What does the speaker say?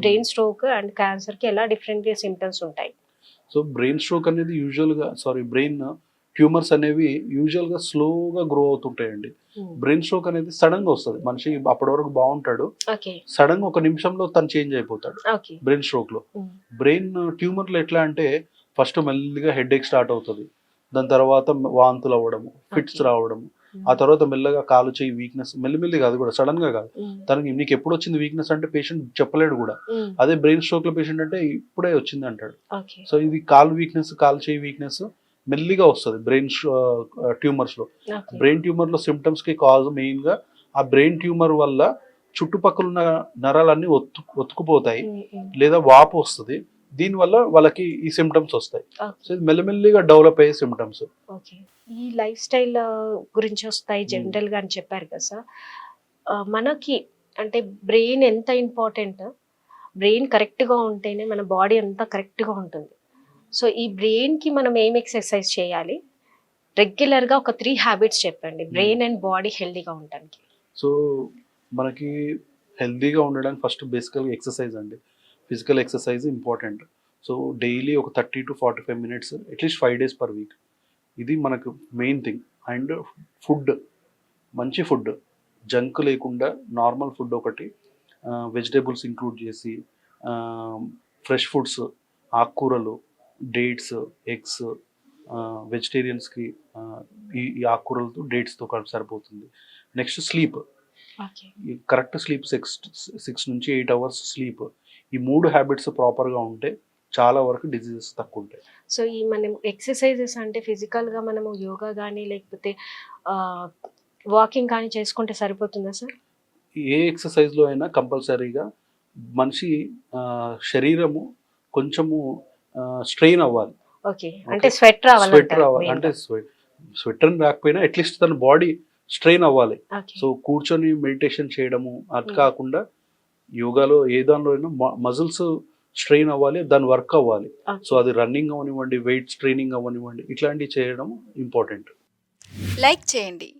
Brain stroke and cancer కి ఎలా different symptoms ఉంటాయి? సో బ్రెయిన్ స్ట్రోక్ అనేది బ్రెయిన్ ట్యూమర్స్ అనేవి యూజువల్గా స్లోగా గ్రో అవుతుంటాయండి. బ్రెయిన్ స్ట్రోక్ అనేది సడన్ గా వస్తుంది. మనిషి అప్పటి వరకు బాగుంటాడు, ఓకే. సడన్ గా ఒక నిమిషంలో తను చేంజ్ అయిపోతాడు. ఓకే. బ్రెయిన్ స్ట్రోక్ లో బ్రెయిన్ ట్యూమర్లు ఎట్లా అంటే ఫస్ట్ మెల్లిగా హెడ్ ఏక్ స్టార్ట్ అవుతుంది, దాని తర్వాత వాంతులు అవ్వడము, ఫిట్స్ రావడము, ఆ తర్వాత మెల్లగా కాలు చేయి వీక్నెస్, మెల్లిమెల్లిగా, అది కూడా సడన్ గా కాదు. తనకి నీకు ఎప్పుడు వచ్చింది వీక్నెస్ అంటే పేషెంట్ చెప్పలేడు కూడా. అదే బ్రెయిన్ స్ట్రోక్ లో పేషెంట్ అంటే ఇప్పుడే వచ్చింది అంటాడు. సో ఇది కాలు వీక్నెస్, కాలు చేయి వీక్నెస్ మెల్లిగా వస్తుంది బ్రెయిన్ ట్యూమర్స్ లో. బ్రెయిన్ ట్యూమర్ లో సిమ్టమ్స్ కి కాజ్ మెయిన్ గా ఆ బ్రెయిన్ ట్యూమర్ వల్ల చుట్టుపక్కల ఉన్న నరాలన్నీ ఒత్తుకుపోతాయి, లేదా వాపు వస్తుంది. దీనివల్ల వాళ్ళకి ఈ సిమ్టమ్స్ వస్తాయి. సో ఇది మెల్లిమెల్లిగా డెవలప్ అయ్యే సిమ్టమ్స్. ఈ లైఫ్ స్టైల్ గురించి వస్తాయి జనరల్ గా అని చెప్పారు కదా సార్. మనకి అంటే బ్రెయిన్ ఎంత ఇంపార్టెంట్, బ్రెయిన్ కరెక్ట్ గా ఉంటేనే మన బాడీ అంతా కరెక్ట్ గా ఉంటుంది. సో ఈ బ్రెయిన్ కి మనం ఏం ఎక్సర్సైజ్ చేయాలి? రెగ్యులర్ గా ఒక 3 హ్యాబిట్స్ చెప్పండి బ్రెయిన్ అండ్ బాడీ హెల్దీగా ఉండడానికి. సో మనకి హెల్దీగా ఉండడానికి ఫస్ట్ బేసికల్గా ఎక్సర్సైజ్ అండి. Physical exercise important. So daily ఒక 30 to 45 minutes at least 5 days per week, ఇది మనకు మెయిన్ థింగ్. అండ్ ఫుడ్, మంచి ఫుడ్, జంక్ లేకుండా నార్మల్ ఫుడ్ ఒకటి, వెజిటేబుల్స్ ఇంక్లూడ్ చేసి, ఫ్రెష్ ఫుడ్స్, ఆకుకూరలు, డేట్స్, ఎగ్స్, వెజిటేరియన్స్కి ఈ ఆకుకూరలతో డేట్స్తో కలిపి సరిపోతుంది. నెక్స్ట్ స్లీప్, కరెక్ట్ స్లీప్ 6 నుంచి 8 hours స్లీప్. ఈ 3 హ్యాబిట్స్ ప్రాపర్గా ఉంటే చాలా వరకు డిజీజెస్ తక్కువ ఉంటాయి. సో ఈ మనం ఎక్సర్సైజెస్ అంటే ఫిజికల్గా మనము యోగా కానీ లేకపోతే వాకింగ్ కానీ చేసుకుంటే సరిపోతుందా సార్? ఏ ఎక్సర్సైజ్లో అయినా కంపల్సరీగా మనిషి శరీరము కొంచెము స్ట్రెయిన్ అవ్వాలి. ఓకే, అంటే స్వెట్ రావాలి. అంటే స్వెట్ అని రాకపోయినా అట్లీస్ట్ తన బాడీ స్ట్రెయిన్ అవ్వాలి. సో కూర్చొని మెడిటేషన్ చేయడము అది కాకుండా యోగాలో ఏ దానిలో అయినా మజిల్స్ స్ట్రెయిన్ అవ్వాలి, దాని వర్క్ అవ్వాలి. సో అది రన్నింగ్ అవనివ్వండి, వెయిట్ ట్రైనింగ్ అవనివ్వండి, ఇట్లాంటివి చేయడం ఇంపార్టెంట్. లైక్ చేయండి.